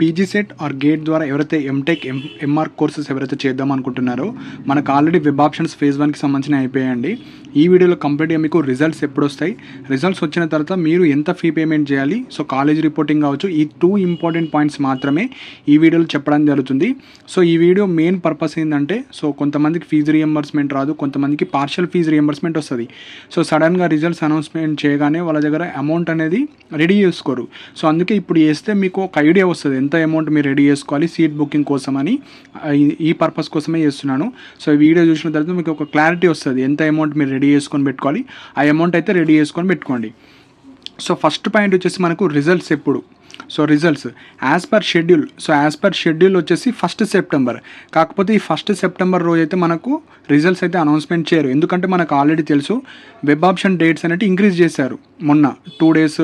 PG set or gate ద్వారా ఎవరైతే MTech MR courses ఎవరైతే చేద్దాం అనుకుంటున్నారో మనకు ఆల్రెడీ వెబ్ ఆప్షన్స్ ఫేజ్ 1కి సంబంధించిన అయిపోయాయండి. ఈ వీడియోలో కంప్లీట్గా మీకు రిజల్ట్స్ ఎప్పుడు వస్తాయి, రిజల్ట్స్ వచ్చిన తర్వాత మీరు ఎంత ఫీ పేమెంట్ చేయాలి, సో కాలేజ్ రిపోర్టింగ్ కావచ్చు, ఈ 2 ఇంపార్టెంట్ పాయింట్స్ మాత్రమే ఈ వీడియోలో చెప్పడం జరుగుతుంది. సో ఈ వీడియో మెయిన్ పర్పస్ ఏంటంటే, సో కొంతమందికి ఫీజు రియంబర్స్మెంట్ రాదు, కొంతమందికి పార్షియల్ ఫీజు రియంబర్స్మెంట్ వస్తుంది. సో సడన్గా రిజల్ట్స్ అనౌన్స్మెంట్ చేయగానే వాళ్ళ దగ్గర అమౌంట్ అనేది రెడీ చేసుకోరు. సో అందుకే ఇప్పుడు చేస్తే మీకు ఒక ఐడియా వస్తుంది ఎంత అమౌంట్ మీరు రెడీ చేసుకోవాలి సీట్ బుకింగ్ కోసం అని. ఈ పర్పస్ కోసమే చేస్తున్నాను. సో ఈ వీడియో చూసిన తర్వాత మీకు ఒక క్లారిటీ వస్తుంది ఎంత అమౌంట్ మీరు రెడీ చేసుకొని పెట్టుకోవాలి. ఆ అమౌంట్ అయితే రెడీ చేసుకొని పెట్టుకోండి. సో ఫస్ట్ పాయింట్ వచ్చేసి మనకు రిజల్ట్స్ ఎప్పుడు. So results as per schedule. So as per schedule వచ్చేసి 1 సెప్టెంబర్. కాకపోతే ఈ 1 సెప్టెంబర్ రోజు అయితే మనకు రిజల్ట్స్ అయితే అనౌన్స్మెంట్ చేయరు. ఎందుకంటే మనకు ఆల్రెడీ తెలుసు వెబ్ ఆప్షన్ డేట్స్ అనేవి ఇంక్రీజ్ చేశారు. మొన్న 2 days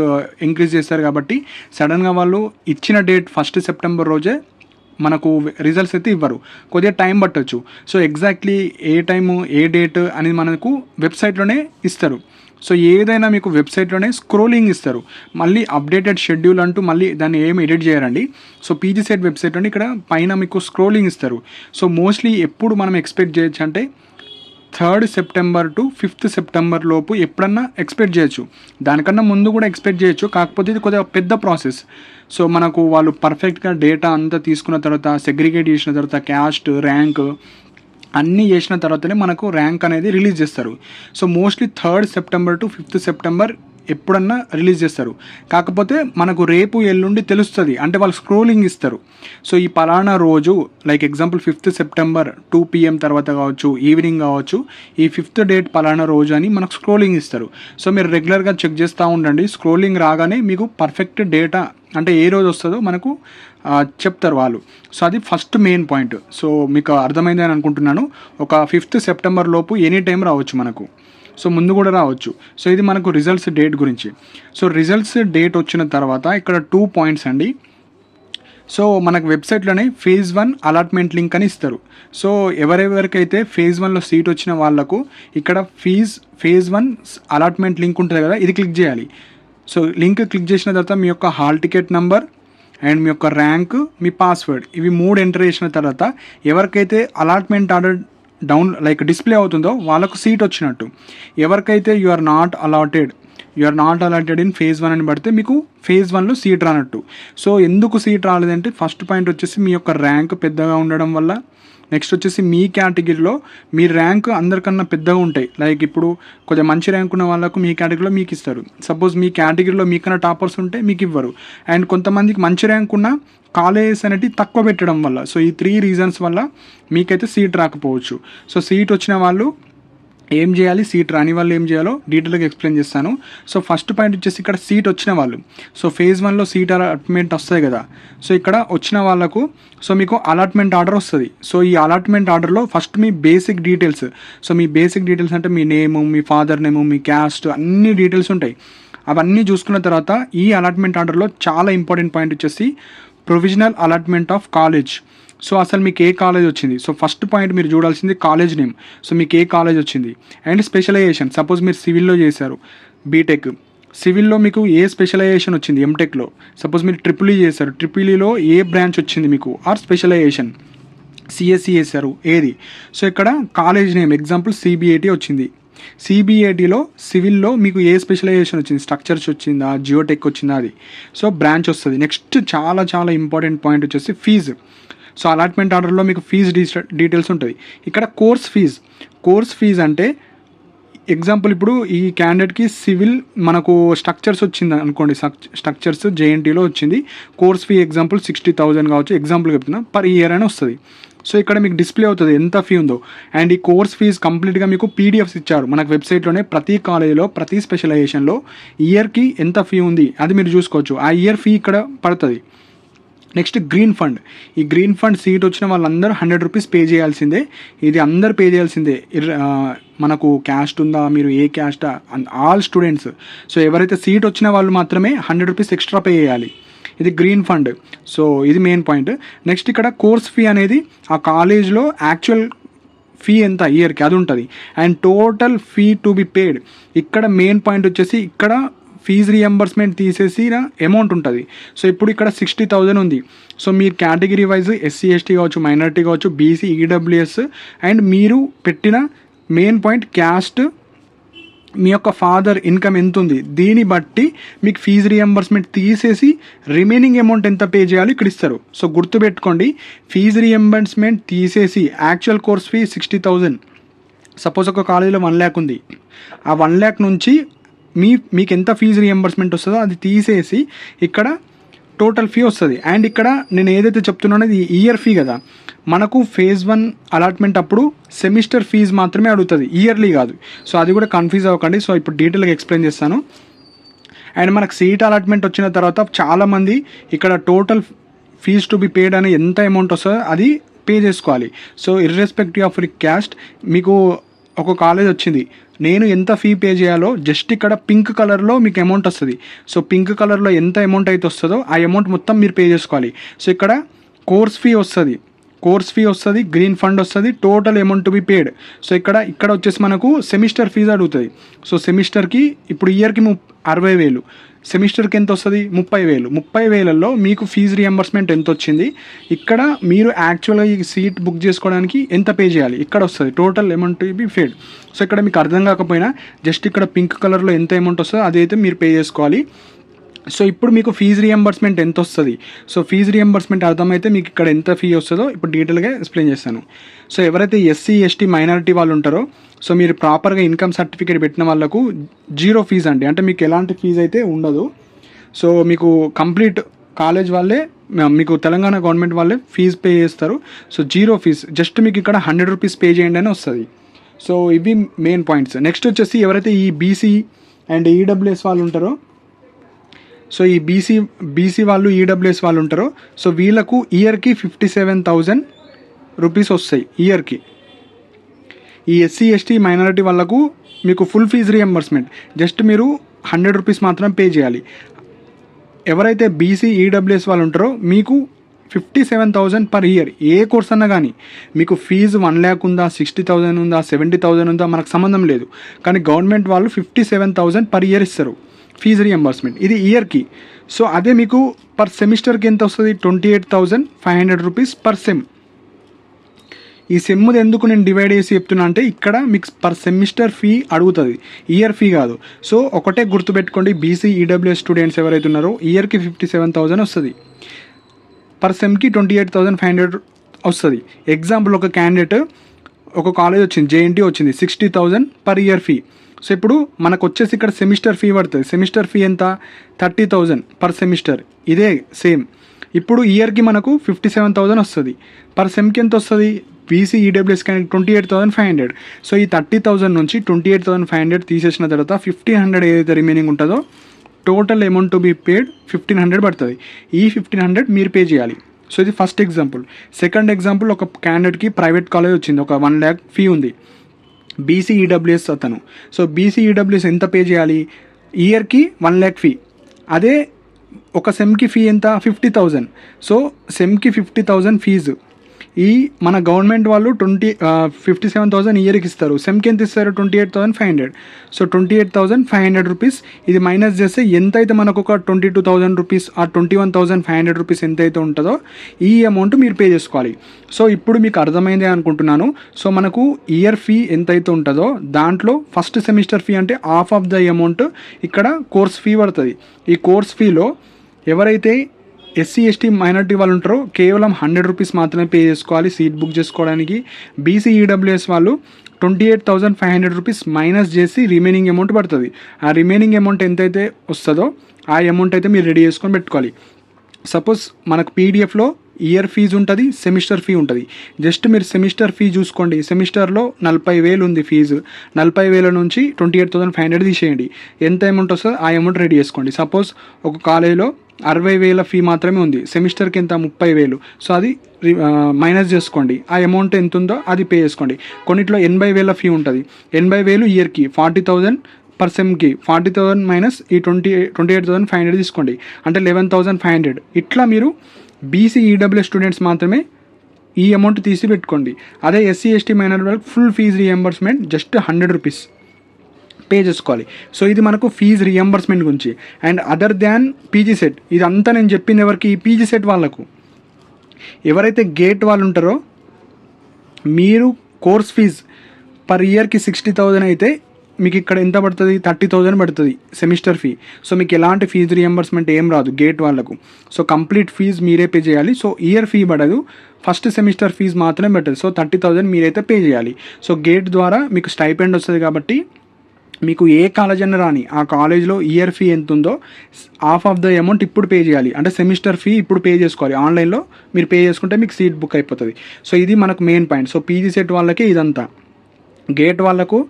ఇంక్రీజ్ చేశారు. కాబట్టి సడన్గా వాళ్ళు ఇచ్చిన డేట్ 1 సెప్టెంబర్ రోజే మనకు రిజల్ట్స్ అయితే ఇవ్వరు, కొద్దిగా టైం పట్టవచ్చు. సో ఎగ్జాక్ట్లీ ఏ టైము ఏ డేట్ అనేది మనకు వెబ్సైట్లోనే ఇస్తారు. సో ఏదైనా మీకు వెబ్సైట్లోనే స్క్రోలింగ్ ఇస్తారు. మళ్ళీ అప్డేటెడ్ షెడ్యూల్ అంటూ మళ్ళీ దాన్ని ఏమి ఎడిట్ చేయరండి. సో పీజీ సెట్ వెబ్సైట్లోనే ఇక్కడ పైన మీకు స్క్రోలింగ్ ఇస్తారు. సో మోస్ట్లీ ఎప్పుడు మనం ఎక్స్పెక్ట్ చేయొచ్చు అంటే 3 సెప్టెంబర్ టు 5 సెప్టెంబర్ లోపు ఎప్పుడన్నా ఎక్స్పెక్ట్ చేయొచ్చు. దానికన్నా ముందు కూడా ఎక్స్పెక్ట్ చేయొచ్చు. కాకపోతే ఇది కొద్దిగా పెద్ద ప్రాసెస్. సో మనకు వాళ్ళు పర్ఫెక్ట్గా డేటా అంతా తీసుకున్న తర్వాత, సెగ్రిగేట్ చేసిన తర్వాత, క్యాస్ట్, ర్యాంక్ అన్నీ చేసిన తర్వాతనే మనకు ర్యాంక్ అనేది రిలీజ్ చేస్తారు. So mostly 3 September to 5 September ఎప్పుడన్నా రిలీజ్ చేస్తారు. కాకపోతే మనకు రేపు ఎల్లుండి తెలుస్తుంది అంటే వాళ్ళు స్క్రోలింగ్ ఇస్తారు. సో ఈ పలానా రోజు లైక్ ఎగ్జాంపుల్ 5 సెప్టెంబర్ 2 PM తర్వాత కావచ్చు, ఈవినింగ్ కావచ్చు, ఈ 5th డేట్ పలానా రోజు అని మనకు స్క్రోలింగ్ ఇస్తారు. సో మీరు రెగ్యులర్గా చెక్ చేస్తూ ఉండండి. స్క్రోలింగ్ రాగానే మీకు పర్ఫెక్ట్ డేటా అంటే ఏ రోజు వస్తుందో మనకు చెప్తారు వాళ్ళు. సో అది ఫస్ట్ మెయిన్ పాయింట్. సో మీకు అర్థమైందని అనుకుంటున్నాను. ఒక 5th సెప్టెంబర్ లోపు ఎనీ టైం రావచ్చు మనకు. సో ముందు కూడా రావచ్చు. సో ఇది మనకు రిజల్ట్స్ డేట్ గురించి. సో రిజల్ట్స్ డేట్ వచ్చిన తర్వాత ఇక్కడ 2 పాయింట్స్ అండి. సో మనకు వెబ్సైట్లోనే ఫేజ్ 1 అలాట్మెంట్ లింక్ అని ఇస్తారు. సో ఎవరెవరికైతే ఫేజ్ 1లో సీట్ వచ్చిన వాళ్ళకు ఇక్కడ ఫేజ్ 1 అలాట్మెంట్ లింక్ ఉంటుంది కదా, ఇది క్లిక్ చేయాలి. సో లింక్ క్లిక్ చేసిన తర్వాత మీ యొక్క హాల్ టికెట్ నెంబర్ అండ్ మీ యొక్క ర్యాంక్, మీ పాస్వర్డ్, ఇవి 3 ఎంటర్ చేసిన తర్వాత ఎవరికైతే అలాట్మెంట్ ఆర్డర్ డిస్ప్లే అవుతుందో వాళ్ళకు సీట్ వచ్చినట్టు. ఎవరికైతే you are not allotted in phase 1 అని పడితే మీకు ఫేజ్ 1లో సీట్ రానట్టు. సో ఎందుకు సీట్ రాలేదంటే ఫస్ట్ పాయింట్ వచ్చేసి మీ యొక్క ర్యాంక్ పెద్దగా ఉండడం వల్ల. నెక్స్ట్ వచ్చేసి మీ కేటగిరీలో మీ ర్యాంక్ అందరికన్నా పెద్దగా ఉంటాయి. లైక్ ఇప్పుడు కొద్దిగా మంచి ర్యాంక్ ఉన్న వాళ్ళకు మీ కేటగిరీలో మీకు ఇస్తారు. సపోజ్ మీ కేటగిరీలో మీకన్నా టాపర్స్ ఉంటే మీకు ఇవ్వరు. అండ్ కొంతమందికి మంచి ర్యాంక్ ఉన్న కాలేజెస్ అనేవి తక్కువ పెట్టడం వల్ల. సో ఈ 3 రీజన్స్ వల్ల మీకైతే సీట్ రాకపోవచ్చు. సో సీట్ వచ్చిన వాళ్ళు ఏం చేయాలి, సీట్ రాని వాళ్ళు ఏం చేయాలో డీటెయిల్గా ఎక్స్ప్లెయిన్ చేస్తాను. సో ఫస్ట్ పాయింట్ వచ్చేసి ఇక్కడ సీట్ వచ్చిన వాళ్ళు. సో ఫేజ్ 1లో సీట్ అలాట్మెంట్ వస్తాయి కదా. సో ఇక్కడ వచ్చిన వాళ్ళకు సో మీకు అలాట్మెంట్ ఆర్డర్ వస్తుంది. సో ఈ అలాట్మెంట్ ఆర్డర్లో ఫస్ట్ మీ బేసిక్ డీటెయిల్స్. సో మీ బేసిక్ డీటెయిల్స్ అంటే మీ నేము, మీ ఫాదర్ నేము, మీ క్యాస్ట్, అన్ని డీటెయిల్స్ ఉంటాయి. అవన్నీ చూసుకున్న తర్వాత ఈ అలాట్మెంట్ ఆర్డర్లో చాలా ఇంపార్టెంట్ పాయింట్ వచ్చేసి provisional allotment of college. So అసలు మీకు ఏ కాలేజ్ వచ్చింది. సో ఫస్ట్ పాయింట్ మీరు చూడాల్సింది కాలేజ్ నేమ్. సో మీకు ఏ కాలేజ్ వచ్చింది అండ్ స్పెషలైజేషన్. సపోజ్ మీరు సివిల్లో చేశారు బీటెక్, సివిల్లో మీకు ఏ స్పెషలైజేషన్ వచ్చింది. ఎంటెక్లో సపోజ్ మీరు ట్రిపుల్ చేశారు, ట్రిపుల్లో ఏ బ్రాంచ్ వచ్చింది మీకు ఆర్ స్పెషలైజేషన్. సిఎస్సి చేశారు ఏది. సో ఇక్కడ కాలేజ్ నేమ్ ఎగ్జాంపుల్ సిబిఐటి వచ్చింది. సిబిఐటిలో సివిల్లో మీకు ఏ స్పెషలైజేషన్ వచ్చింది, స్ట్రక్చర్స్ వచ్చిందా, జియోటెక్ వచ్చిందా, అది. సో బ్రాంచ్ వస్తుంది. నెక్స్ట్ చాలా ఇంపార్టెంట్ పాయింట్ వచ్చేసి ఫీజు. సో అలాట్మెంట్ ఆర్డర్లో మీకు ఫీజు డీటెయిల్స్ ఉంటుంది. ఇక్కడ కోర్స్ ఫీజ్ అంటే ఎగ్జాంపుల్ ఇప్పుడు ఈ క్యాండిడేట్కి సివిల్ మనకు స్ట్రక్చర్స్ వచ్చింది అనుకోండి, స్ట్రక్చర్స్ జేఎన్టీలో వచ్చింది. కోర్స్ ఫీ ఎగ్జాంపుల్ 60,000 కావచ్చు, ఎగ్జాంపుల్ చెప్తున్నా, పర్ ఇయర్ అని వస్తుంది. సో ఇక్కడ మీకు డిస్ప్లే అవుతుంది ఎంత ఫీ ఉందో. అండ్ ఈ కోర్స్ ఫీజ్ కంప్లీట్గా మీకు పీడిఎఫ్స్ ఇచ్చారు మనకు వెబ్సైట్లోనే. ప్రతి కాలేజీలో ప్రతి స్పెషలైజేషన్లో ఇయర్కి ఎంత ఫీ ఉంది అది మీరు చూసుకోవచ్చు. ఆ ఇయర్ ఫీ ఇక్కడ పడుతుంది. Next green fund. ఈ గ్రీన్ ఫండ్ సీట్ వచ్చిన వాళ్ళందరూ 100 రూపీస్ పే చేయాల్సిందే. ఇది అందరు పే చేయాల్సిందే. మనకు క్యాస్ట్ ఉందా, మీరు ఏ క్యాస్టా, ఆల్ స్టూడెంట్స్. సో ఎవరైతే సీట్ వచ్చిన వాళ్ళు మాత్రమే 100 రూపీస్ ఎక్స్ట్రా పే చేయాలి. ఇది గ్రీన్ ఫండ్. సో ఇది మెయిన్ పాయింట్. నెక్స్ట్ ఇక్కడ కోర్స్ ఫీ అనేది ఆ కాలేజ్లో యాక్చువల్ ఫీ ఎంత ఇయర్కి అది ఉంటుంది. And total fee to be పేడ్. ఇక్కడ మెయిన్ పాయింట్ వచ్చేసి ఇక్కడ ఫీజు రీఎంబర్స్మెంట్ తీసేసిన అమౌంట్ ఉంటుంది. సో ఇప్పుడు ఇక్కడ 60,000 ఉంది. సో మీరు కేటగిరీ వైజ్ ఎస్సీ ఎస్టీ కావచ్చు, మైనారిటీ కావచ్చు, బీసీ, ఈడబ్ల్యూఎస్ అండ్ మీరు పెట్టిన మెయిన్ పాయింట్ క్యాస్ట్, మీ యొక్క ఫాదర్ ఇన్కమ్ ఎంత ఉంది, దీన్ని బట్టి మీకు ఫీజు రీఎంబర్స్మెంట్ తీసేసి రిమైనింగ్ అమౌంట్ ఎంత పే చేయాలో ఇక్కడ ఇస్తారు. సో గుర్తుపెట్టుకోండి, ఫీజు రీఎంబర్స్మెంట్ తీసేసి యాక్చువల్ కోర్స్ ఫీ 60,000. సపోజ్ ఒక కాలేజీలో 1 lakh ఉంది, ఆ 1 lakh నుంచి మీకు ఎంత ఫీజు రీఎంబర్స్మెంట్ వస్తుందో అది తీసేసి ఇక్కడ టోటల్ ఫీ వస్తుంది. అండ్ ఇక్కడ నేను ఏదైతే చెప్తున్నానో ఇది ఇయర్ ఫీ కదా, మనకు ఫేజ్ 1 అలాట్మెంట్ అప్పుడు సెమిస్టర్ ఫీజు మాత్రమే అడుగుతుంది, ఇయర్లీ కాదు. సో అది కూడా కన్ఫ్యూజ్ అవ్వకండి. సో ఇప్పుడు డీటెయిల్గా ఎక్స్ప్లెయిన్ చేస్తాను. అండ్ మనకు సీట్ అలాట్మెంట్ వచ్చిన తర్వాత చాలామంది ఇక్కడ total fees to be paid అని ఎంత అమౌంట్ వస్తుందో అది పే చేసుకోవాలి. సో ఇర్రెస్పెక్టివ్ ఆఫ్ క్యాస్ట్, మీకు ఒక కాలేజ్ వచ్చింది, నేను ఎంత ఫీ పే చేయాలో జస్ట్ ఇక్కడ పింక్ కలర్లో మీకు అమౌంట్ వస్తుంది. సో పింక్ కలర్లో ఎంత అమౌంట్ అయితే వస్తుందో ఆ అమౌంట్ మొత్తం మీరు పే చేసుకోవాలి. సో ఇక్కడ కోర్స్ ఫీ వస్తుంది, గ్రీన్ ఫండ్ వస్తుంది, total amount to be paid. So ఇక్కడ వచ్చేసి మనకు సెమిస్టర్ ఫీజు అడుగుతుంది. సో సెమిస్టర్కి ఇప్పుడు ఇయర్కి 60,000, సెమిస్టర్కి ఎంత వస్తుంది 30,000. 30,000లో మీకు ఫీజు రియంబర్స్మెంట్ ఎంత వచ్చింది, ఇక్కడ మీరు యాక్చువల్గా ఈ సీట్ బుక్ చేసుకోవడానికి ఎంత పే చేయాలి ఇక్కడ వస్తుంది, total amount to be paid. So ఇక్కడ మీకు అర్థం కాకపోయినా జస్ట్ ఇక్కడ పింక్ కలర్లో ఎంత అమౌంట్ వస్తుందో అదైతే మీరు పే చేసుకోవాలి. సో ఇప్పుడు మీకు ఫీజు రియంబర్స్మెంట్ ఎంత వస్తుంది, సో ఫీజు రియంబర్స్మెంట్ అర్థమైతే మీకు ఇక్కడ ఎంత ఫీ వస్తుందో ఇప్పుడు డీటెయిల్గా ఎక్స్ప్లెయిన్ చేస్తాను. సో ఎవరైతే ఎస్సీ ఎస్టీ మైనారిటీ వాళ్ళు ఉంటారో, సో మీరు ప్రాపర్గా ఇన్కమ్ సర్టిఫికేట్ పెట్టిన వాళ్ళకు 0 ఫీజు అండి, అంటే మీకు ఎలాంటి ఫీజు అయితే ఉండదు. సో మీకు కంప్లీట్ కాలేజ్ వాళ్ళే, మీకు తెలంగాణ గవర్నమెంట్ వాళ్ళే ఫీజు పే చేస్తారు. సో 0 ఫీజు, జస్ట్ మీకు ఇక్కడ 100 రూపీస్ పే చేయండి అని వస్తుంది. సో ఇవి మెయిన్ పాయింట్స్. నెక్స్ట్ వచ్చేసి ఎవరైతే ఈ బీసీ అండ్ ఈడబ్ల్యూఎస్ వాళ్ళు ఉంటారో, సో ఈ బీసీ వాళ్ళు ఈడబ్ల్యూఎస్ వాళ్ళు ఉంటారో, సో వీళ్ళకు ఇయర్కి 57,000 రూపీస్ వస్తాయి ఇయర్కి. ఈ ఎస్సీ ఎస్టీ మైనారిటీ వాళ్ళకు మీకు ఫుల్ ఫీజు రియంబర్స్మెంట్ జస్ట్ మీరు 100 రూపీస్ మాత్రం పే చేయాలి. ఎవరైతే బీసీ ఈడబ్ల్యూఎస్ వాళ్ళు ఉంటారో మీకు 57,000 పర్ ఇయర్. ఏ కోర్స్ అన్నా కానీ మీకు ఫీజు 1 lakh ఉందా, 60,000 ఉందా, 70,000 ఉందా, మనకు సంబంధం లేదు. కానీ గవర్నమెంట్ వాళ్ళు 57,000 పర్ ఇయర్ ఇస్తారు ఫీజు రియంబర్స్మెంట్, ఇది ఇయర్కి. సో అదే మీకు పర్ సెమిస్టర్కి ఎంత వస్తుంది, 28,500 రూపీస్ పర్ సెమ్. ఈ సెమ్ది ఎందుకు నేను డివైడ్ చేసి చెప్తున్నా అంటే ఇక్కడ మీకు పర్ సెమిస్టర్ ఫీ అడుగుతుంది, ఇయర్ ఫీ కాదు. సో ఒకటే గుర్తుపెట్టుకోండి, బీసీ ఈడబ్ల్యూఎస్ స్టూడెంట్స్ ఎవరైతే ఉన్నారో ఇయర్కి 57,000 వస్తుంది, పర్ సెమ్కి 28,500 వస్తుంది. ఎగ్జాంపుల్, ఒక క్యాండిడేట్ ఒక కాలేజ్ వచ్చింది, జేఎన్టీ వచ్చింది, 60,000 పర్ ఇయర్ ఫీ. సో ఇప్పుడు మనకు వచ్చేసి ఇక్కడ సెమిస్టర్ ఫీ పడుతుంది, సెమిస్టర్ ఫీ ఎంత 30,000 పర్ సెమిస్టర్, ఇదే సేమ్. ఇప్పుడు ఇయర్కి మనకు 57,000 వస్తుంది, పర్ సెమ్కి ఎంత వస్తుంది, బీసీ ఈడబ్ల్యూఎస్ కానీ 28,500. సో ఈ 30,000 నుంచి 28,500 తీసేసిన తర్వాత 1,500 ఏదైతే రిమైనింగ్ ఉంటుందో టోటల్ అమౌంట్ టు బి పేడ్ 1,500 పడుతుంది. ఈ 1,500 మీరు పే చేయాలి. సో ఇది ఫస్ట్ ఎగ్జాంపుల్. సెకండ్ ఎగ్జాంపుల్, ఒక క్యాండిడేట్కి ప్రైవేట్ కాలేజ్ వచ్చింది, ఒక 1 lakh ఫీ ఉంది, బీసీ ఈడబ్ల్యూఎస్ అతను. సో బీసీ ఈడబ్ల్యూఎస్ ఎంత పే చేయాలి, ఇయర్కి 1 lakh ఫీ. అదే ఒక సెమ్కి ఫీ ఎంత 50,000. సో సెమ్కి 50,000 ఫీజు. ఈ మన గవర్నమెంట్ వాళ్ళు 57,000 ఇయర్కి ఇస్తారు, సెమ్కి ఎంత ఇస్తారు 28,500. సో 28,500 రూపీస్ ఇది మైనస్ చేస్తే ఎంత అయితే మనకు ఒక 22,000 రూపీస్ ఆ 21,500 రూపీస్ ఎంత అయితే ఉంటుందో ఈ అమౌంట్ మీరు పే చేసుకోవాలి. సో ఇప్పుడు మీకు అర్థమైంది అనుకుంటున్నాను. సో మనకు ఇయర్ ఫీ ఎంతైతే ఉంటుందో దాంట్లో ఫస్ట్ సెమిస్టర్ ఫీ అంటే హాఫ్ ఆఫ్ ద అమౌంట్ ఇక్కడ కోర్స్ ఫీ పడుతుంది. ఈ కోర్స్ ఫీలో ఎవరైతే ఎస్సీ ఎస్టీ మైనారిటీ వాళ్ళు ఉంటారో కేవలం 100 రూపీస్ మాత్రమే పే చేసుకోవాలి సీట్ బుక్ చేసుకోవడానికి. బీసీ ఈడబ్ల్యూఎస్ వాళ్ళు 28,500 రూపీస్ మైనస్ చేసి రిమైనింగ్ అమౌంట్ పడుతుంది. ఆ రిమైనింగ్ అమౌంట్ ఎంతైతే వస్తుందో ఆ అమౌంట్ అయితే మీరు రెడీ చేసుకొని పెట్టుకోవాలి. సపోజ్ మనకు పీడిఎఫ్లో ఇయర్ ఫీజు ఉంటుంది, సెమిస్టర్ ఫీ ఉంటుంది. జస్ట్ మీరు సెమిస్టర్ ఫీ చూసుకోండి, సెమిస్టర్లో 40,000 ఉంది ఫీజు, 40,000 నుంచి 28,500 తీసేయండి, ఎంత అమౌంట్ వస్తుందో ఆ అమౌంట్ రెడీ చేసుకోండి. సపోజ్ ఒక కాలేజీలో 60,000 ఫీ మాత్రమే ఉంది, సెమిస్టర్కి ఎంత 30,000. సో అది మైనస్ చేసుకోండి, ఆ అమౌంట్ ఎంత ఉందో అది పే చేసుకోండి. కొన్నిట్లో 80,000 ఫీ ఉంటుంది, 80,000 ఇయర్కి 40,000 పర్ సెమ్కి, 40,000 మైనస్ ఈ 28,500 తీసుకోండి, అంటే 11,500. ఇట్లా మీరు బీసీ ఈడబ్ల్యూఎస్ స్టూడెంట్స్ మాత్రమే ఈ అమౌంట్ తీసి పెట్టుకోండి. అదే ఎస్సీ ఎస్టీ మైనారిటీ వాళ్ళకి full fee reimbursement just 100 rupees pay చేసుకోవాలి. సో ఇది మనకు ఫీజు రియంబర్స్మెంట్ గురించి. And other than PG CET, ఇదంతా నేను చెప్పింది ఎవరికి? ఈ పీజీ సెట్ వాళ్ళకు. ఎవరైతే గేట్ వాళ్ళు ఉంటారో మీరు కోర్స్ ఫీజ్ పర్ ఇయర్కి 60,000 అయితే మీకు ఇక్కడ ఎంత పడుతుంది? 30,000 పడుతుంది సెమిస్టర్ ఫీ. సో మీకు ఎలాంటి ఫీజు రియంబర్స్మెంట్ ఏం రాదు గేట్ వాళ్ళకు. సో కంప్లీట్ ఫీజు మీరే పే చేయాలి. సో ఇయర్ ఫీ పడదు, ఫస్ట్ సెమిస్టర్ ఫీజు మాత్రమే పడుతుంది. సో 30,000 మీరైతే పే చేయాలి. సో గేట్ ద్వారా మీకు స్టైపెండ్ వస్తుంది కాబట్టి మీకు ఏ కాలేజ్ అన్న రాని ఆ కాలేజ్లో ఇయర్ ఫీ ఎంత ఉందో హాఫ్ ఆఫ్ ద అమౌంట్ ఇప్పుడు పే చేయాలి. అంటే సెమిస్టర్ ఫీ ఇప్పుడు పే చేసుకోవాలి. ఆన్లైన్లో మీరు పే చేసుకుంటే మీకు సీట్ బుక్ అయిపోతుంది. సో ఇది మనకు main point. So PG set వాళ్ళకి ఇదంతా. గేట్ వాళ్ళకు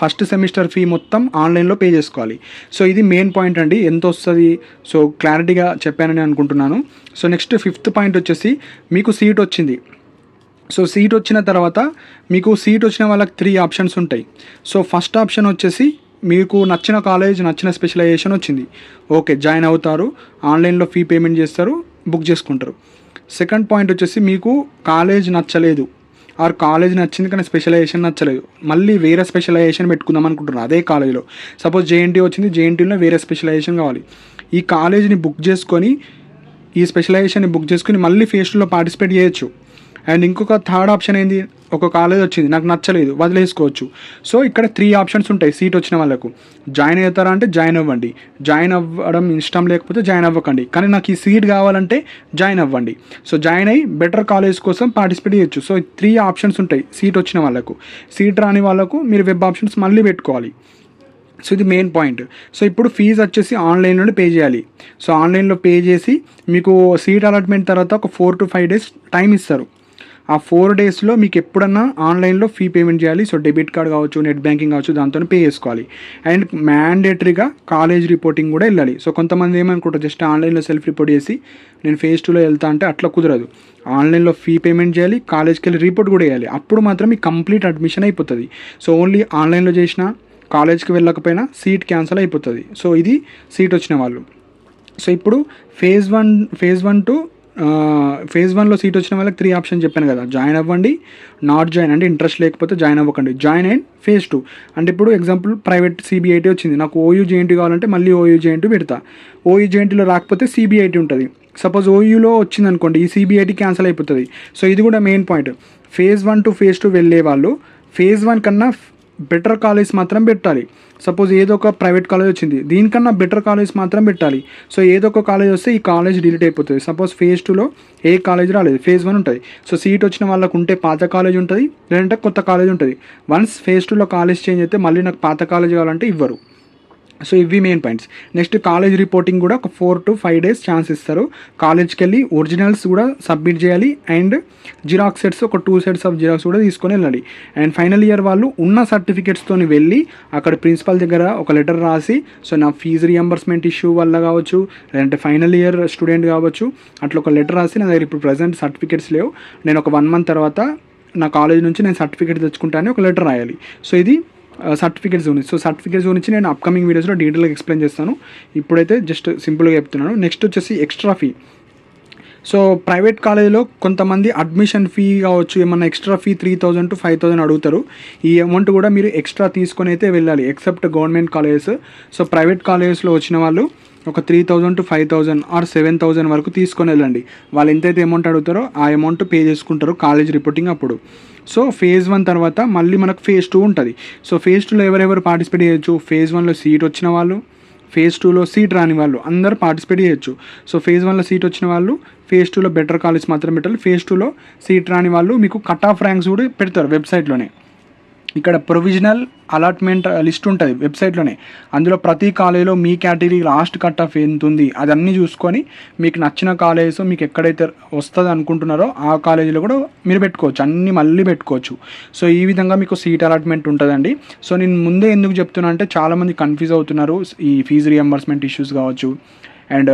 ఫస్ట్ సెమిస్టర్ ఫీ మొత్తం ఆన్లైన్లో పే చేసుకోవాలి. సో ఇది మెయిన్ పాయింట్ అండి. ఎంత వస్తుంది? సో క్లారిటీగా చెప్పానని అనుకుంటున్నాను. సో నెక్స్ట్ 5th పాయింట్ వచ్చేసి మీకు సీట్ వచ్చింది. సో సీట్ వచ్చిన తర్వాత మీకు సీట్ వచ్చిన వాళ్ళకి 3 ఆప్షన్స్ ఉంటాయి. సో ఫస్ట్ ఆప్షన్ వచ్చేసి మీకు నచ్చిన కాలేజ్, నచ్చిన స్పెషలైజేషన్ వచ్చింది, ఓకే జాయిన్ అవుతారు, ఆన్లైన్లో ఫీ పేమెంట్ చేస్తారు, బుక్ చేసుకుంటారు. సెకండ్ పాయింట్ వచ్చేసి మీకు కాలేజ్ నచ్చలేదు ఆర్ కాలేజ్ నచ్చింది కానీ స్పెషలైజేషన్ నచ్చలేదు, మళ్ళీ వేరే స్పెషలైజేషన్ పెట్టుకుందాం అనుకుంటున్నారు అదే కాలేజ్లో. సపోజ్ జేఎన్టీ వచ్చింది, జేఎన్టీలో వేరే స్పెషలైజేషన్ కావాలి. ఈ కాలేజ్ని బుక్ చేసుకొని, ఈ స్పెషలైజేషన్ని బుక్ చేసుకొని మళ్ళీ ఫేస్ 2లో పార్టిసిపేట్ చేయొచ్చు. అండ్ ఇంకొక థర్డ్ ఆప్షన్ ఏంది? ఒక కాలేజ్ వచ్చింది నాకు నచ్చలేదు, వదిలేసుకోవచ్చు. సో ఇక్కడ 3 ఆప్షన్స్ ఉంటాయి సీట్ వచ్చిన వాళ్ళకు. జాయిన్ అవుతారా అంటే జాయిన్ అవ్వండి, జాయిన్ అవ్వడం ఇష్టం లేకపోతే జాయిన్ అవ్వకండి, కానీ నాకు ఈ సీట్ కావాలంటే జాయిన్ అవ్వండి. సో జాయిన్ అయ్యి బెటర్ కాలేజ్ కోసం పార్టిసిపేట్ చేయొచ్చు. సో 3 ఆప్షన్స్ ఉంటాయి సీట్ వచ్చిన వాళ్ళకు. సీట్ రాని వాళ్ళకు మీరు వెబ్ ఆప్షన్స్ మళ్ళీ పెట్టుకోవాలి. సో ఇది మెయిన్ పాయింట్. సో ఇప్పుడు ఫీజు వచ్చేసి ఆన్లైన్లోనే పే చేయాలి. సో ఆన్లైన్లో పే చేసి మీకు సీట్ అలాట్మెంట్ తర్వాత ఒక 4 to 5 days టైం ఇస్తారు. ఆ 4 daysలో మీకు ఎప్పుడన్నా ఆన్లైన్లో ఫీ పేమెంట్ చేయాలి. సో డెబిట్ కార్డ్ కావచ్చు, నెట్ బ్యాంకింగ్ కావచ్చు, దాంతో పే చేసుకోవాలి. అండ్ మ్యాండేటరీగా కాలేజ్ రిపోర్టింగ్ కూడా వెళ్ళాలి. సో కొంతమంది ఏమనుకుంటారు, జస్ట్ ఆన్లైన్లో సెల్ఫ్ రిపోర్ట్ చేసి నేను phase 2లో వెళ్తా అంటే అట్లా కుదరదు. ఆన్లైన్లో ఫీ పేమెంట్ చేయాలి, కాలేజ్కి వెళ్ళి రిపోర్ట్ కూడా వేయాలి. అప్పుడు మాత్రం మీకు కంప్లీట్ అడ్మిషన్ అయిపోతుంది. సో ఓన్లీ ఆన్లైన్లో చేసిన కాలేజ్కి వెళ్ళకపోయినా సీట్ క్యాన్సిల్ అయిపోతుంది. సో ఇది సీట్ వచ్చిన వాళ్ళు. సో ఇప్పుడు phase 1లో సీట్ వచ్చిన వాళ్ళకి 3 ఆప్షన్ చెప్పాను కదా, జాయిన్ అవ్వండి, నాట్ జాయిన్ అంటే ఇంట్రెస్ట్ లేకపోతే జాయిన్ అవ్వకండి, జాయిన్ అండ్ phase 2 అంటే ఇప్పుడు ఎగ్జాంపుల్ ప్రైవేట్ CBIT వచ్చింది, నాకు OU JNT కావాలంటే మళ్ళీ OU JNT పెడతా. OU JNTలో రాకపోతే CBIT ఉంటుంది. సపోజ్ OUలో వచ్చింది అనుకోండి, ఈ CBIT క్యాన్సిల్ అయిపోతుంది. సో ఇది కూడా main point. phase 1 to phase 2 వెళ్ళే వాళ్ళు phase 1 కన్నా బెటర్ కాలేజ్ మాత్రం పెట్టాలి. సపోజ్ ఏదో ఒక ప్రైవేట్ కాలేజ్ వచ్చింది, దీనికన్నా బెటర్ కాలేజ్ మాత్రం పెట్టాలి. సో ఏదో ఒక కాలేజ్ వస్తే ఈ కాలేజ్ డిలీట్ అయిపోతుంది. సపోజ్ phase 2లో ఏ కాలేజ్ రాలేదు, phase 1 ఉంటుంది. సో సీట్ వచ్చిన వాళ్ళకు ఉంటే పాత కాలేజ్ ఉంటుంది, లేదంటే కొత్త కాలేజ్ ఉంటుంది. వన్స్ phase 2లో కాలేజ్ చేంజ్ అయితే మళ్ళీ నాకు పాత కాలేజ్ కావాలంటే ఇవ్వరు. సో ఇవి main points. Next college reporting కూడా ఒక 4 to 5 days ఛాన్స్ ఇస్తారు. కాలేజ్కి వెళ్ళి ఒరిజినల్స్ కూడా సబ్మిట్ చేయాలి. అండ్ జిరాక్స్ సెట్స్ ఒక 2 sets ఆఫ్ జిరాక్స్ కూడా తీసుకొని వెళ్ళాలి. అండ్ ఫైనల్ ఇయర్ వాళ్ళు ఉన్న సర్టిఫికేట్స్తో వెళ్ళి అక్కడ ప్రిన్సిపల్ దగ్గర ఒక లెటర్ రాసి, సో నా ఫీజు రియంబర్స్మెంట్ ఇష్యూ వల్ల కావచ్చు, లేదంటే ఫైనల్ ఇయర్ స్టూడెంట్ కావచ్చు, అట్లా ఒక లెటర్ రాసి నా దగ్గర ఇప్పుడు ప్రజెంట్ సర్టిఫికేట్స్ లేవు, నేను ఒక 1 month తర్వాత నా కాలేజ్ నుంచి నేను సర్టిఫికేట్ తెచ్చుకుంటానని ఒక లెటర్ రాయాలి. సో ఇది సర్టిఫికేట్స్ గురించి. సో సర్టిఫికేట్స్ గురించి నేను అప్కమింగ్ వీడియోస్లో డీటెయిల్గా ఎక్స్ప్లెయిన్ చేస్తాను. ఇప్పుడైతే జస్ట్ సింపుల్గా చెప్తున్నాను. నెక్స్ట్ వచ్చేసి ఎక్స్ట్రా ఫీ. సో ప్రైవేట్ కాలేజీలో కొంతమంది అడ్మిషన్ ఫీ కావచ్చు, ఏమన్నా ఎక్స్ట్రా ఫీ 3,000 to 5,000 అడుగుతారు. ఈ అమౌంట్ కూడా మీరు ఎక్స్ట్రా తీసుకొని అయితే వెళ్ళాలి, except government colleges. So private కాలేజెస్లో వచ్చిన వాళ్ళు ఒక 3,000 to 5,000 ఆర్ 7,000 వరకు తీసుకొని వెళ్ళండి. వాళ్ళు ఎంతైతే అమౌంట్ అడుగుతారో ఆ అమౌంట్ పే చేసుకుంటారు కాలేజ్ రిపోర్టింగ్ అప్పుడు. సో phase 1 తర్వాత మళ్ళీ మనకు phase 2 ఉంటుంది. సో phase 2లో ఎవరెవరు పార్టిసిపేట్ చేయొచ్చు? phase 1లో సీట్ వచ్చిన వాళ్ళు, phase 2లో సీట్ రాని వాళ్ళు అందరూ పార్టిసిపేట్ చేయొచ్చు. సో phase 1లో సీట్ వచ్చిన వాళ్ళు phase 2లో బెటర్ కాలేజ్ మాత్రం పెట్టాలి. phase 2లో సీట్ రాని వాళ్ళు మీకు కట్ ఆఫ్ ర్యాంక్స్ కూడా పెడతారు వెబ్సైట్లోనే. ఇక్కడ ప్రొవిజనల్ అలాట్మెంట్ లిస్ట్ ఉంటుంది వెబ్సైట్లోనే. అందులో ప్రతి కాలేజీలో మీ కేటగిరీ లాస్ట్ కట్ ఆఫ్ ఎంత ఉంది అదన్నీ చూసుకొని మీకు నచ్చిన కాలేజెస్ మీకు ఎక్కడైతే వస్తుంది అనుకుంటున్నారో ఆ కాలేజీలో కూడా మీరు పెట్టుకోవచ్చు, అన్నీ మళ్ళీ పెట్టుకోవచ్చు. సో ఈ విధంగా మీకు సీట్ అలాట్మెంట్ ఉంటుందండి. సో నేను ముందే ఎందుకు చెప్తున్నా అంటే చాలామంది కన్ఫ్యూజ్ అవుతున్నారు, ఈ ఫీజు రియంబర్స్మెంట్ ఇష్యూస్ కావచ్చు, అండ్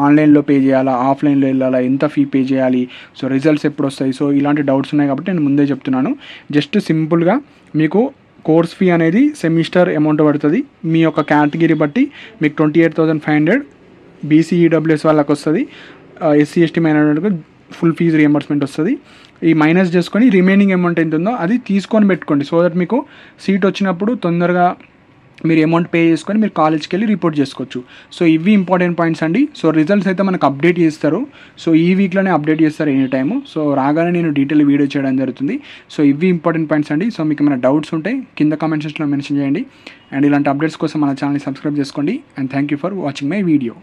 ఆన్లైన్లో పే చేయాలా, ఆఫ్లైన్లో వెళ్ళాలా, ఎంత ఫీ పే చేయాలి, సో రిజల్ట్స్ ఎప్పుడు వస్తాయి, సో ఇలాంటి డౌట్స్ ఉన్నాయి కాబట్టి నేను ముందే చెప్తున్నాను. జస్ట్ సింపుల్గా మీకు కోర్స్ ఫీ అనేది సెమిస్టర్ అమౌంట్ పడుతుంది. మీ యొక్క కేటగిరీ బట్టి మీకు 28,500 BCEWS వాళ్ళకి వస్తుంది, SC ST మైనారిటీలకు ఫుల్ ఫీజు రియంబర్స్మెంట్ వస్తుంది. ఈ మైనస్ చేసుకొని రిమైనింగ్ అమౌంట్ ఎంత ఉందో అది తీసుకొని పెట్టుకోండి. సో దట్ మీకు సీట్ వచ్చినప్పుడు తొందరగా మీరు అమౌంట్ పే చేసుకొని మీరు కాలేజ్కి వెళ్ళి రిపోర్ట్ చేసుకోవచ్చు. సో ఇవి ఇంపార్టెంట్ పాయింట్స్ అండి. సో రిజల్ట్స్ అయితే మనకు అప్డేట్ చేస్తారు. సో ఈ వీక్లోనే అప్డేట్ చేస్తారు ఎనీ టైము. సో రాగానే నేను డీటెయిల్ వీడియో చేయడం జరుగుతుంది. సో ఇవి ఇంపార్టెంట్ పాయింట్స్ అండి. సో మీకు ఏమైనా డౌట్స్ ఉంటే కింద కామెంట్ సెక్షన్లో మెన్షన్ చేయండి. అండ్ ఇలాంటి అప్డేట్స్ కోసం మన ఛానల్ని సబ్స్క్రైబ్ చేసుకోండి. And thank you for watching my video.